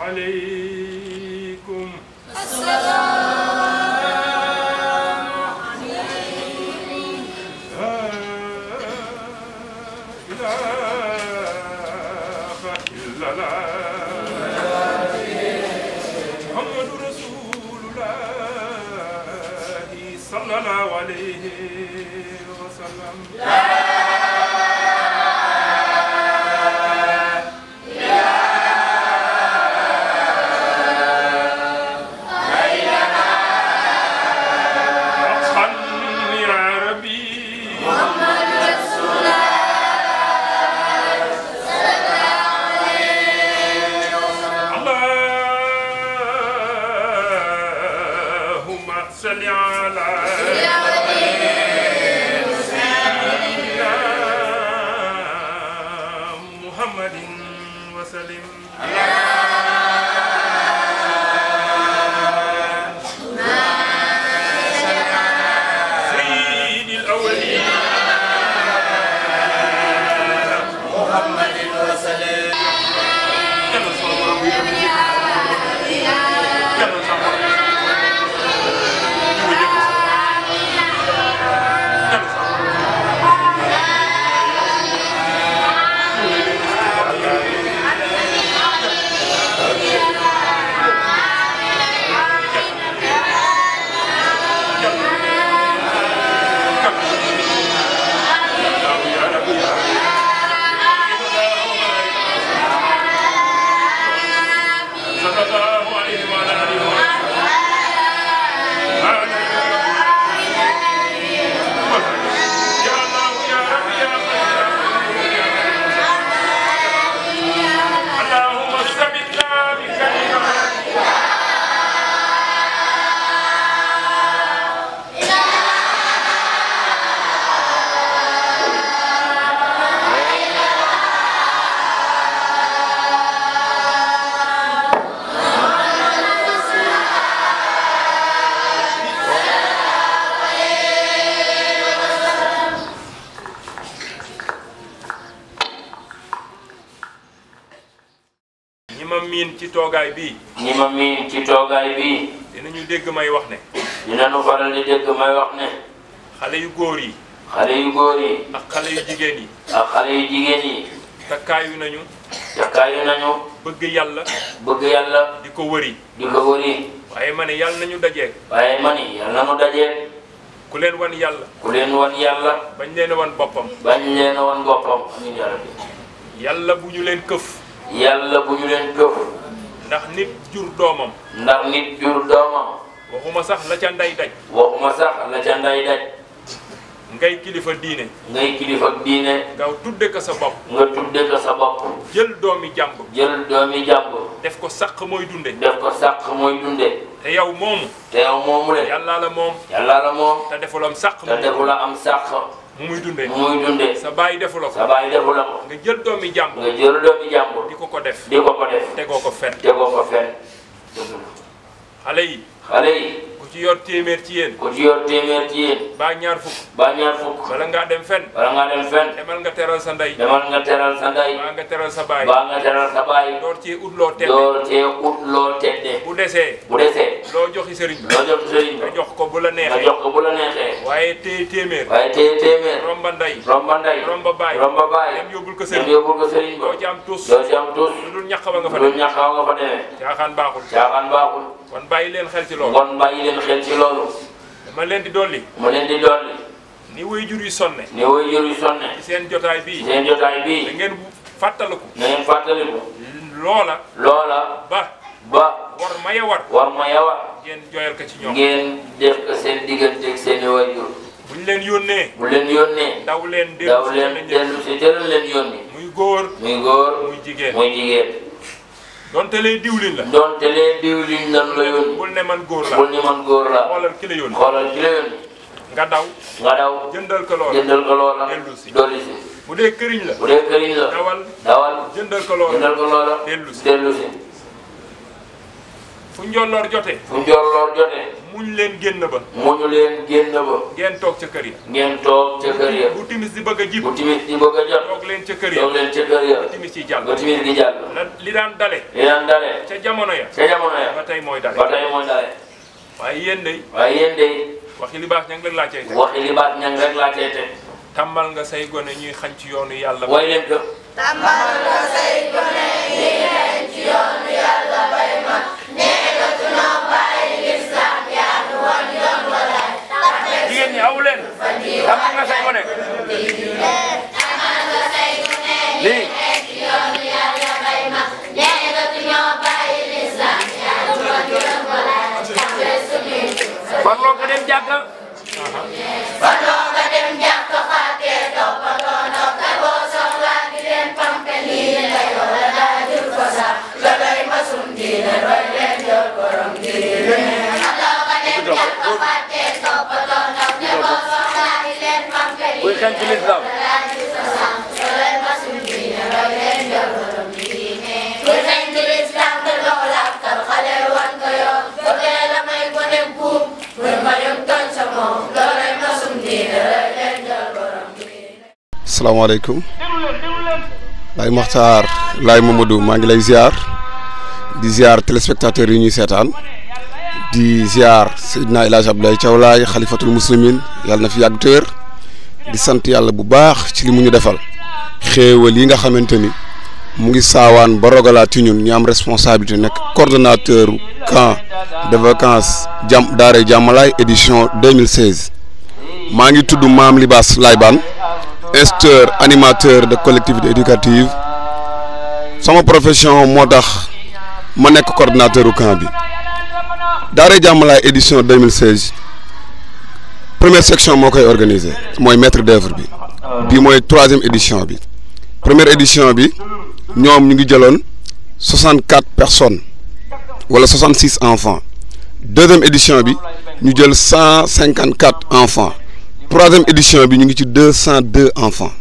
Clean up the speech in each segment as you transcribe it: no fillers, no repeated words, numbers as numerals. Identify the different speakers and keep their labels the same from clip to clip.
Speaker 1: عليكم
Speaker 2: السلام عليكم
Speaker 1: لا إله إلا الله محمد رسول الله صلى الله عليه وسلم ci toogaay bii
Speaker 3: ñi ma miin ci toogaay bii
Speaker 1: dinañu dégg may wax ne
Speaker 3: dinañu faral di dégg may wax ne
Speaker 1: xale yu góor yi
Speaker 3: xale yu góor yi
Speaker 1: ak xale yu jigéen yi
Speaker 3: ak xale yu jigéen yi
Speaker 1: takkaayu nañu
Speaker 3: bëgg yàlla
Speaker 1: di ko wëri waaye ma ne yàlla nañu dajeek ku leen wan yàlla bañ leen a wan boppam
Speaker 3: amiin yaa rabbi
Speaker 1: yàlla bu ñu leen këf ndax nit jur doomam waxuma sax la ca nday daj ngay kilifa diine nga tudde ko sa bopp jël doomi jàmbur def ko sàq mooy dunde te yow moomu yàlla la moom te defulam sàq mu muy dunde sa baay defu la ko nga jël doomi jàmbur di ko def tegoo ko fen xale yi ku ci yor téeméer ci yéen ba ñaar fukk bala ngaa dem fen demal nga teral sa ndey baa nga teral sa baay door cee ut loo tedde bu desee loo joxi sëriñ bi nga jox ko bu la neexee waaye téye téeméer romba ndey romba baay dem yóbbul ko sëriñ doo ci am tus lu dul ñàq ba nga fa demee caaxaan baaxul kon bàyyi leen xel ci loolu dama leen di dolli ni waajur yi sonne ci seen jotaay bii da ngeen fàttaliku loola ba war ma ya war ngeen joyal ko ci ñoom
Speaker 3: ngeen def ko seen diggante ak seen waajur
Speaker 1: buñ leen yónnee daw leen dellu si
Speaker 3: tëral leen yónni
Speaker 1: muy góor
Speaker 3: muy jigéen
Speaker 1: donte lee diwlin la
Speaker 3: la yónni
Speaker 1: bul ne man góor la xoolal ki la yónni nga daw jëndal ko loola
Speaker 3: dolli si
Speaker 1: bu dee këriñ la dawal jëndal ko loola dellu si fu njolloor jotee muñ leen génn ba.
Speaker 3: muñu leen génn ba.
Speaker 1: ngeen toog ca kër ya.
Speaker 3: ngeen toog ca kër ya.
Speaker 1: bu timis di bëgg a jib.
Speaker 3: bu timis di bëgg a jot.
Speaker 1: toog leen ca kër ya.
Speaker 3: toog leen ca kër ya.
Speaker 1: ba timis ci jàll.
Speaker 3: ba timis gi jàll.
Speaker 1: li daan dale.
Speaker 3: li daan dale.
Speaker 1: ca jamono ya.
Speaker 3: ca jamono ya.
Speaker 1: ba tey mooy dale.
Speaker 3: ba tey mooy dale.
Speaker 1: waaye yéen de.
Speaker 3: waaye yéen de.
Speaker 1: waxi li baax ñang rek laa cay teg.
Speaker 3: waxi li baax ñang rek laa cay teg.
Speaker 1: tàmmal nga say gone ñuy xañ ci yoonu yàlla.
Speaker 3: way leen ko.
Speaker 2: tàmmal nga say gone ñuy xañ ci yoonu yàlla bay ma. nee nga tunoo bàyyi lislaam yaa nu wan yoon walaay.
Speaker 1: jigéen ñi awu leen. tàmmal nga say gone.
Speaker 2: tàmmal nga say gone ñuy xañ ci yoonu yàlla bay ma. nee nga tunoo bàyyi lislaam yaa nu wan yoon walaay.
Speaker 3: farloo ko dem jàkka.
Speaker 2: farloo ko dem jàkka fàttee toppatoo ndox te boo soxlaa di leen pampe lii la yow la daa jur ko sax nga doy masum diine roy leen yor borom diine. farloo ko dem jàkka fàttee toppatoo ndox te boo soxlaa di leen pampe lii la yow la daa jur ko sax nga doy masum diine roy leen yor borom diine. kuy xeeñ ci lislaam te doo làkkal xale wan ko yoon ko teel a may ko ne buum muy mbayum toñ sa moom loolay masum diine roy leen yor borom diine.
Speaker 4: asalaamaaleykum Laye Makhtar Laye Mamadou maa ngi lay ziar di ziar téléspectateurs yi ñuy seetaan di ziar Seydina El Hadj Abdoulaye Thiaw Laye xalifatul muslimin yàlla na fi yàgg te wér di sant yàlla bu baax ci li mu ñu defal xéewal yi nga xamante ni mu ngi saawaan ba rogalaat ci ñun ñu am responsabilité nekk coordonnateur camp de vacances Daaray Jàmmalaay édition 2016 maa ngi tudd Maam Libaas Laye Bane instituteur animateur de collectivité éducative sama profession moo tax ma nekk coordonnateur u camp bi Daaray Jàmmalaay édition 2016 première section moo koy organisé mooy maître d'œuvre bi bii mooy 3e édition bi première édition bi ñoom ñu ngi jëloon 64 personnes wala 66 enfants 2e édition bi ñu jël 154 enfants 3e édition bi ñu ngi ci 202 enfants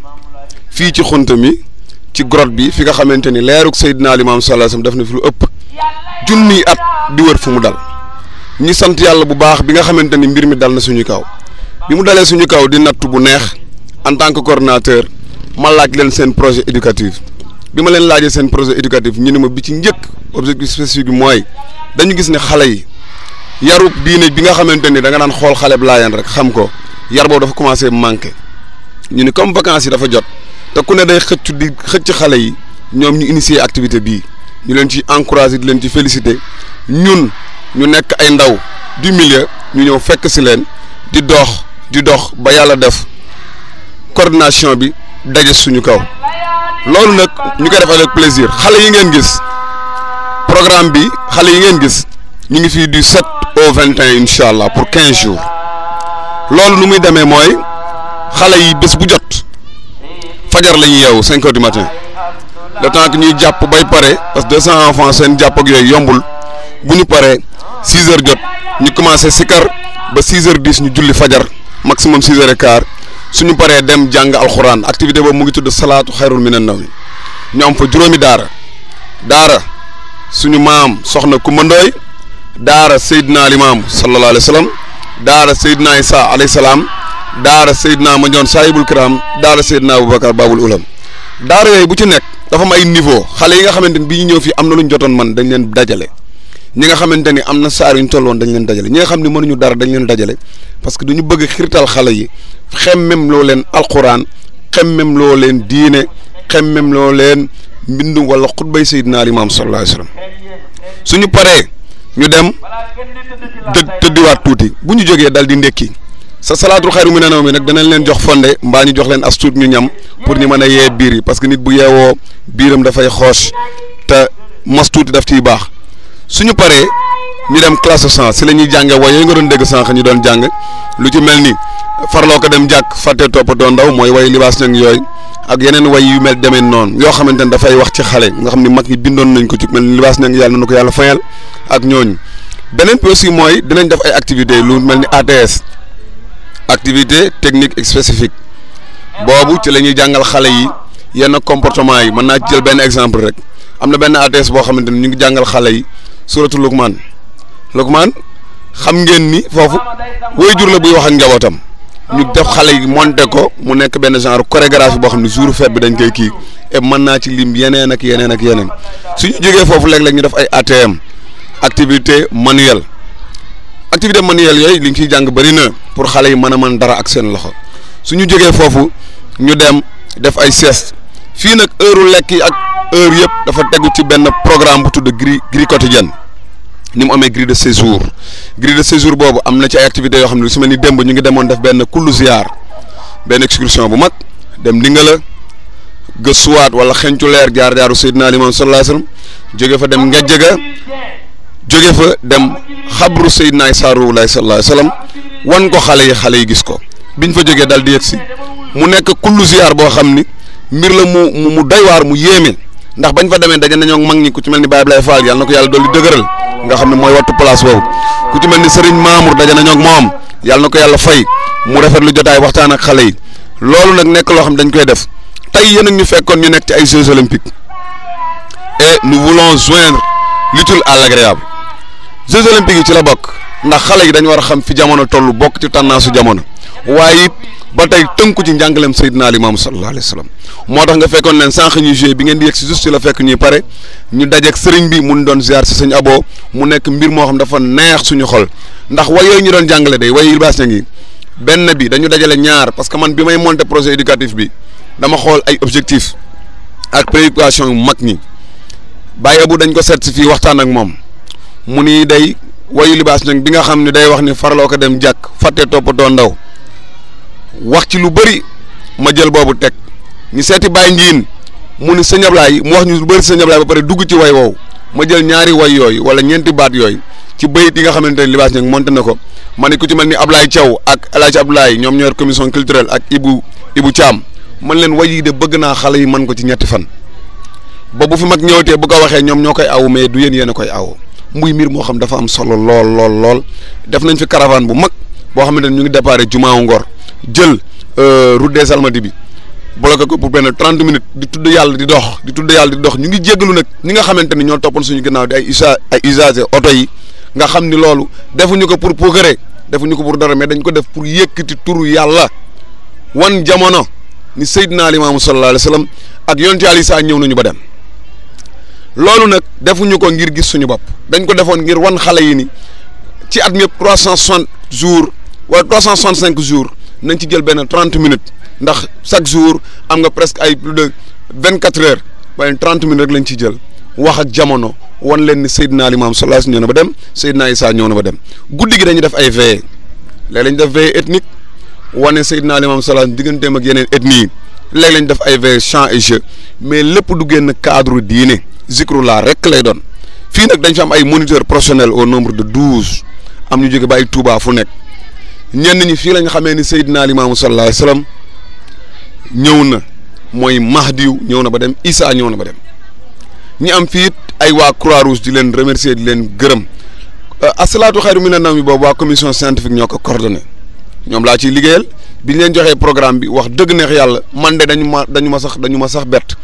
Speaker 4: fii ci xunta mi ci grotte bi fi nga xamante ni leerug Seydina Limaamu sallallahu alayhi wasallam def na fi lu ëpp junniy at di wër fu mu dal ñi sant yàlla bu baax bi nga xamante ni mbir mi dal na suñu kaw bi mu dalee suñu kaw di nattu bu neex en tant que coordonnateur ma laaj leen seen projet éducatif bi ma leen laajee seen projet éducatif ñu ne ma bi ci njëkk objectif spécifique bi mooy dañu gis ne xale yi yarub diine bi nga xamante ni da nga daan xool xale bu laayeen rek xam ko yar boobu dafa commencé manqué ñu ni comme vacances yi dafa jot te ku ne day xëcc xale yi ñoom ñu initier activité bii ñu leen ci encourager di leen ci féliciter ñun ñu nekk ay ndaw du milieu ñu ñëw fekk si leen di dox ba yàlla def coordination bi daje suñu kaw loolu nag ñu koy def avec plaisir xale yi ngeen gis programme bi xale yi ngeen gis ñu ngi fii du 7 au 21 incha allah pour 15 jours loolu nu muy demee mooy xale yi bés bu jot fajar la ñuy yeewu 5 heures du matin le temps que ñuy jàpp bay pare parce que 200 enfants seen jàpp ak yooyu yombul bu ñu paree 6 heures jot ñu commencé sikar ba 6 heures 10 ñu julli fajar maximum 6 heures et quart suñu paree dem jàng alxuraan activité boobu mu ngi tudd salaatu xayrun minan nawm ñu am fa juróomi daara suñu maam soxna Kumba Ndooy daara Seydina Limaamu sallallahu alayhi wa sallam daara Seydina Isa alayhi salaam daara Seydina Mandione Sahibul Kiram daara Seydina Aboubacar Babul Ulam daara yooyu bu ci nekk dafa am ay niveau xale yi nga xamante ni bi ñu ñëw fii am na lu ñu jotoon man dañ leen dajale ñi nga xamante ni am na saar yu ñu tolloon dañ leen dajale ñi nga xam ne mënuñu dara dañ leen dajale parce que duñu bëgg xirtal xale yi xemmem loo leen alquran xemmem loo leen diine xemmem loo leen mbindu wala xutbay Seydina Limaam sallallahu alayhi wasallam suñu paree ñu dem tëddiwaat tuuti bu ñu jógee dal di ndekki sa salaatul xayru minan nawmi nag danañ leen jox fonde mbaa ñu jox leen as tuut ñu ñam pour ñu mën a yee biir yi parce que nit bu yeewoo biiram dafay xoos te mos tuuti daf ciy baax suñu paree ñu dem classe cent si la ñuy jànge way yooyu nga doon dégg sànq ñu doon jàng lu ci mel ni farloo ko dem jàkk fàtte toppatoo ndaw mooy way libaas ñang yooyu ak yeneen way yu mel demee noonu yoo xamante ne dafay wax ci xale nga xam ni mag ñi bindoon nañ ko ci mel ni libaas ñang yàlla na ko yàlla fayal ak ñooñu beneen bi aussi mooy dinañ def ay activités lu mel ni ATS activité technique et spécifique boobu ci la ñuy jàngal xale yi yenn comportement yi mën naa jël benn exemple rek am na benn ATS boo xamante ni ñu ngi jàngal xale yi suratu Luqman xam ngeen ni foofu waajur la buy wax ak njabootam ñu def xale yi monté ko mu nekk benn genre chorégraphie boo xam ne jour fête bi dañ koy kii et mën naa ci lim yeneen ak yeneen ak yeneen suñu jógee foofu léeg-léeg ñu def ay ATM activité manuelle yooyu li ñu ciy jàng bëri na pour xale yi mën a mën dara ak seen loxo suñu jógee foofu ñu dem def ay sieste fii nag heure lekk yi ak heure yëpp dafa tegu ci benn programme bu tudd grille quotidienne ni mu amee grille de séjour boobu am na ci ay activités yoo xam ne su mel ni démb ñu ngi demoon def benn kullu ziar benn excursion bu mag dem Ndingala gëstuwaat wala xencu leer jaar-jaaru Seydina Limaamu sallallahu alayhi wasallam jóge fa dem Ngejjega jóge fa dem xabru Seydina Isaa Ruuhu Laahi sallallahu alayhi wasallam wan ko xale yi gis ko biñ fa jógee daal di yegg si mu nekk kullu ziar boo xam ni mbir la mu doy waar mu yéeme ndax bañ fa demee daje nañoo mag ñi ku ci mel ni Baye Ablaye Fall yàlla na ko yàlla dolli dëgëral nga xam ne mooy wattu place boobu ku ci mel ni Serigne Mamour daje nañoo ak moom yàlla na ko yàlla fay mu rafetlu jotaay waxtaan ak xale yi loolu nag nekk loo xam dañ koy def tey yéen ak ñu fekkoon ñu nekk ci ay Jeux olympiques et nous voulons joindre l'utile à l'agréable Jeux olympiques yi ci la bokk ndax xale yi dañu war a xam fi jamono toll bokk ci tànnaasu jamono waaye it ba tey tënku ci njàngaleem Seydina Limaamu sallallahu alayhi wa sallam moo tax nga fekkoon leen sànq ñuy joué bi ngeen di yegg si juste la fekk ñuy pare ñu dajeeg sëriñ bi mun doon ziar si sëñ Abo mu nekk mbir moo xam dafa neex suñu xol ndax way yooyu ñu doon jàngale day way Baas ña ngi benn bi dañu dajale ñaar parce que man bi may monter projet éducatif bi dama xool ay objectifs ak préoccupation yu mag ñi Baye Abou dañ ko seet si fii waxtaan ak moom mu ni day wayu libaas nag bi nga xam ne day wax ni farloo ko dem jàkk fàtte toppatoo ndaw wax ci lu bëri ma jël boobu teg ñu seeti Baye Ndiin mu ni sëñ Ablaye mu wax ñu lu bëri sëñ Ablaye ba pare dugg ci way woowu ma jël ñaari way yooyu wala ñeenti baat yooyu ci bayit yi nga xamante ne libaas nag monté na ko ma ne ku ci mel ni Ablaye Thiaw ak El Hadj Abdoulaye ñoom ñoo yor commission culturelle ak Ibou Thiam man leen way yi de bëgg naa xale yi mën ko ci ñetti fan ba bu fi mag ñëwatee bu ko waxee ñoom ñoo koy awu mais du yéen a koy awu muy mbir moo xam dafa am solo lool def nañ fi caravane bu mag boo xamante ne ñu ngi déparé Jumaawu Ngor jël route des Almadies bi bloqué ko pour benn 30 minutes di tudd yàlla di dox ñu ngi jéggalu nag ñi nga xamante ni ñoo toppoon suñu ginnaaw di ay usagers oto yi nga xam ni loolu defuñu ko pour puukare defuñu ko pour dara mais dañ ko def pour yëkkati turu yàlla wan jamono ni Seydina Limaamu sallallahu alayhi wa sallam ak yonent Yàlla Isaa ñëw nañu ba dem loolu nag defuñu ko ngir gis suñu bopp dañ ko defoon ngir wan xale yi ni ci at mi yëpp 360 jours wala 365 jours nañ ci jël benn 30 minutes ndax chaque jour am nga presque ay plus de 24 heures waaye 30 minutes rek lañ ci jël wax ak jamono wan leen ni Seydina Limaamu sallallahu alayhi wa sallam ñëw na ba dem Seydina Isaa ñëw na ba dem guddi gi dañuy def ay veillées léeg lañ def veillée ethnique wane Seydina Limaamu sallallahu digganteem ak yeneen ethnie yi léeg lañ def ay veillées chant et jeu mais lépp du génn cadre diine zikrullah rek lay doon fii nag dañ fi am ay moniteurs professionnels au nombre de 12 am ñu jóge ba ay Touba fu nekk ñenn ñi fii lañ xamee ni Seydina Limaamu sallallahu alayhi wa sallam ñëw na mooy Mahdiw ñëw na ba dem Isa ñëw na ba dem ñi am fii it ay waa Croix-Rouge di leen remercier di leen gërëm asalaatu xayru mina nawmi boobu waa commission scientifique ñoo ko coordonné ñoom laa ciy liggéeyal bi ñu leen joxee programme bi wax dëgg neex yàlla man de dañu ma sax bett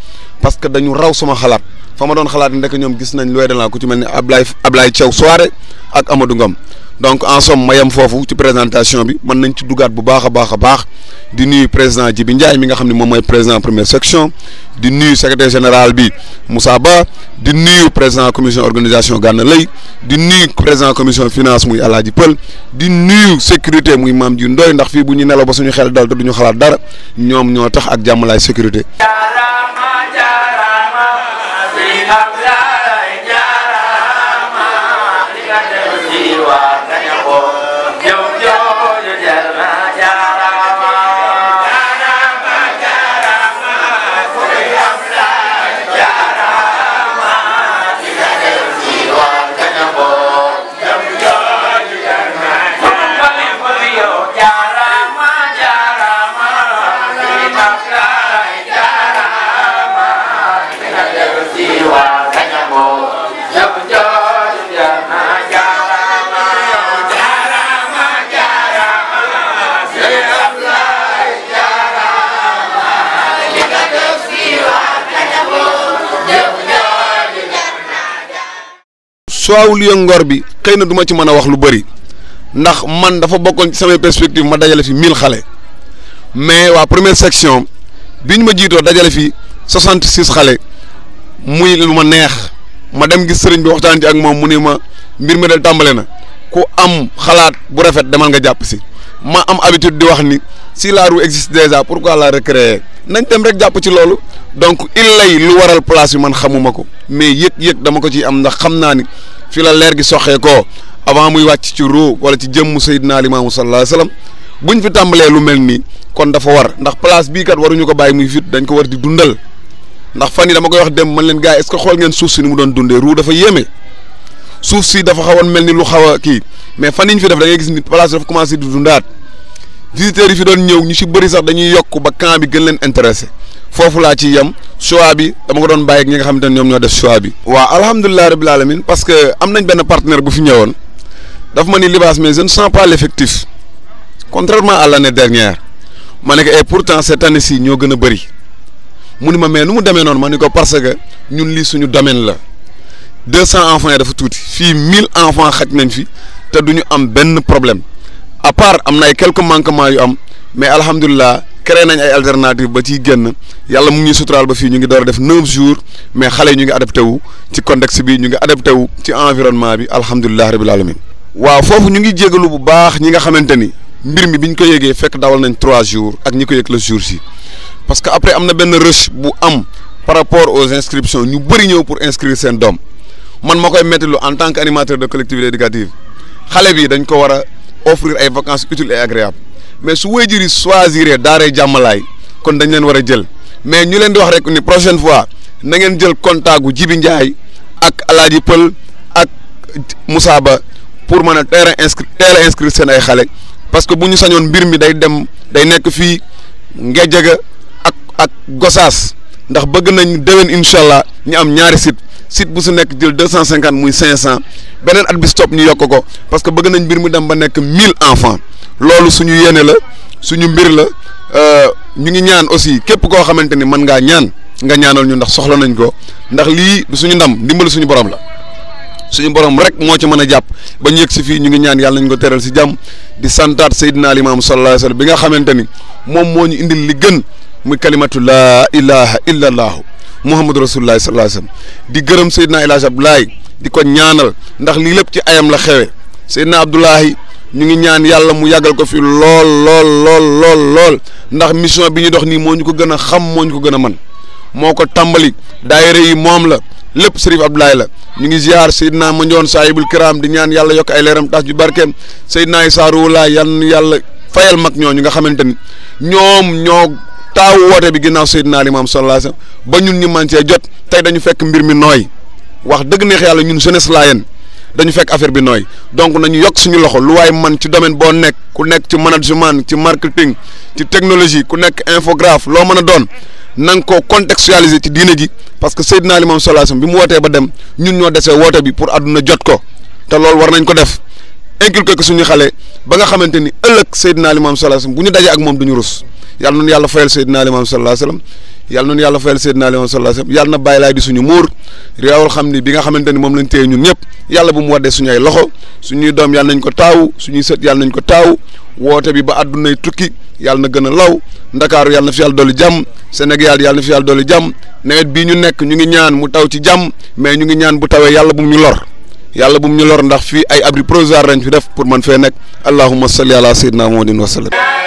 Speaker 4: parce que dañu raw sama xalaat fa ma doon xalaat ndek ñoom gis nañ looy de la ku ci mel ni Ablaye Thiaw Soare ak Amadou Ngom donc en somme ma yem foofu ci présentation bi mën nañ ci dugaat bu baax a baax di nuyu président Djibi Ndiaye mi nga xam ne moom mooy président première section di nuyu secrétaire général bi Moussa Ba di nuyu président commission organisation Gana Lay di nuyu président commission finance muy Alaaji Pël di nuyu sécurité muy Maam Ji Ndoy ndax fii bu ñu nelaw ba suñu xel dal te duñu xalaat dara ñoom ñoo tax ak jàmmalaay sécurité. Soawu Lion Ngor bi xëy na du ma ci mën a wax lu bëri ndax man dafa bokkoon ci samay perspective ma dajale fi 1000 xale mais waa première section biñ ma jiitoo dajale fi 66 xale muy lu ma neex ma dem gis sëriñ bi waxtaan ci ak moom mu ne ma mbir mi dal tàmbale na ku am xalaat bu rafet demal nga jàpp si ma am habitude di wax ni si la roue existe déjà pourquoi la recréer nañ dem rek jàpp ci loolu donc illay lu waral place bi man xamuma ko mais yëg dama ko ciy am ndax xam naa ni fi la leer gi soxee ko avant muy wàcc ci ruu wala ci jëmm Seydina Limaamu sallallahu alayhi wa sallam buñ fi tàmbalee lu mel nii kon dafa war ndax place bii kat waruñu ko bàyyi muy fit dañ ko war di dundal ndax fan yi dama koy wax dem man leen gars yi est-ce que xool ngeen suuf si ni mu doon dundee ruu dafa yéeme suuf si dafa xawoon mel ni lu xaw a kii mais fan yi ñu fi def da ngay gis ni place dafa commencé di dundaat visiteurs yi fi doon ñëw ñu si bëri sax dañuy yokk ba camp bi gën leen intéressé foofu laa ci yem choix bi dama ko doon bàyyi ak ñi nga xamante ne ñoom ñoo def choix bi. waaw alhamdulilah rabbil alamin parce que am nañ benn partenaire bu fi ñëwoon daf ma ni Libaas mais je ne sens pas l'effectif contrairement à l'année dernière ma ne ko et pourtant cette année-ci ñoo gën a bëri mu ni ma mais nu mu demee noonu ma ni ko parce que ñun lii suñu domaine la 200 enfants yi dafa tuuti fii 1000 enfants xaj nañ fi te du ñu am benn problème à part am na ay quelques manquements yu am mais alhamdulilah créé nañ ay alternatives ba ciy génn yàlla mu ngi ñuy suturaal ba fii ñu ngi door a def 9 jours mais xale yi ñu ngi adapté wu ci contexte bi ñu ngi adapté wu ci environnement bi alhamdulilah rabil alamin waaw foofu ñu ngi jégalu bu baax ñi nga xamante ni mbir mi biñ ko yëgee fekk dawal nañ 3 jours ak ñi ko yëg le jour si parce que après am na benn rush bu am par rapport aux inscriptions ñu bëri ñëw pour inscrire seen doom man ma koy métti lu en tant que animateur de collectivité éducative xale bi dañ ko war a offrir ay vacances utiles et agréables mais su waajur yi choisir daaray jàmmalaay kon dañ leen war a jël mais ñu leen di wax rek ni prochaine fois na ngeen jël contact gu Jibi Ndiaye ak Alaaji Pël ak Moussa Ba pour mën a teel a inscrire seen ay xale parce que bu ñu sañoon mbir mi day nekk fii Ngédiaga ak Gossas ndax bëgg nañ déwén incha allah ñu am ñaari site bu su nekk jël 250 muy 500 beneen at bi stop ñu yokk ko parce que bëgg nañ mbir mi dem ba nekk 1000 enfants loolu suñu yéene la suñu mbir la ñu ngi ñaan aussi képp koo xamante ni mën ngaa ñaan nga ñaanal ñu ndax soxla nañ ko ndax lii du suñu ndam ndimbal suñu borom la suñu borom rek moo ci mën a jàpp ba ñu yegg si fii ñu ngi ñaan yàlla nañ ko teral si jàmm di santaat Seydina Limaamu sallallahu alayhi wa sallam bi nga xamante ni moom moo ñu indil li gën muy kalimatu laa ilaha illa allahu muhammadu rasulullah sallallahu alayhi wa sallam di gërëm Seydina El Hadj Abdoulaye di ko ñaanal ndax lii lépp ci ayam la xewe Seydina Abdoulaye ñu ngi ñaan yàlla mu yàggal ko fi lool ndax mission bi ñu dox nii moo ñu ko gën a xam moo ñu ko gën a man moo ko tàmbali daayira yi moom la lépp Serif Abdoulaye la ñu ngi ziar Seydina Mandione Sahibul Kiram di ñaan yàlla yokk ay leeram tas ju barkeem Seydina Issa Rouhou yàlla fayal mag ñooñu nga xamante ni ñoom ñoo taawu woote bi ginnaaw Seydina Limaamu sallallahu alayhi wasallam ba ñun ñu man cee jot tey dañu fekk mbir mi nooy wax dëgg neex yàlla ñun jeunesse laayeen dañu fekk affaire bi nooy donc nañu yokk suñu loxo lu waay man ci domaine boo nekk ku nekk ci management ci marketing ci technologie ku nekk infographe loo mën a doon na nga ko contextualiser ci diine ji parce que Seydina Limaamu sallallahu alayhi wasallam bi mu wootee ba dem ñun ñoo desee woote bi pour àdduna jot ko te loolu war nañ ko def inculquer ko suñu xale ba nga xamante ni ëllëg Seydina Limaamu sallallahu alayhi wasallam bu ñu dajee ak moom duñu rus yàlla noonu yàlla fayal Seydina Limaamu sallallahu alayhi wasallam yàlla noonu yàlla fayal Seydina Limaamu sallallahu alayhi wasallam yàlla na bàyyi laay di suñu muur réewal xam ni bi nga xamante ni moom lañ téye ñun ñëpp yàlla bu mu waddee suñu ay loxo suñuy doom yàlla nañ ko taawu suñuy sët yàlla nañ ko taawu woote bi ba àddunay tukki yàlla na gën a law Ndakaaru yàlla na fi yàlla dolli jàmm Sénégal yàlla na fi yàlla dolli jàmm nawet bii ñu nekk ñu ngi ñaan mu taw ci jàmm mais ñu ngi ñaan bu tawee yàlla bu mu ñu lor yàlla bu mu ñu lor ndax fii ay abri provisoire lañ fi def pour man fee nekk allahumma salli ala sayyidina Muhammadin wa sallam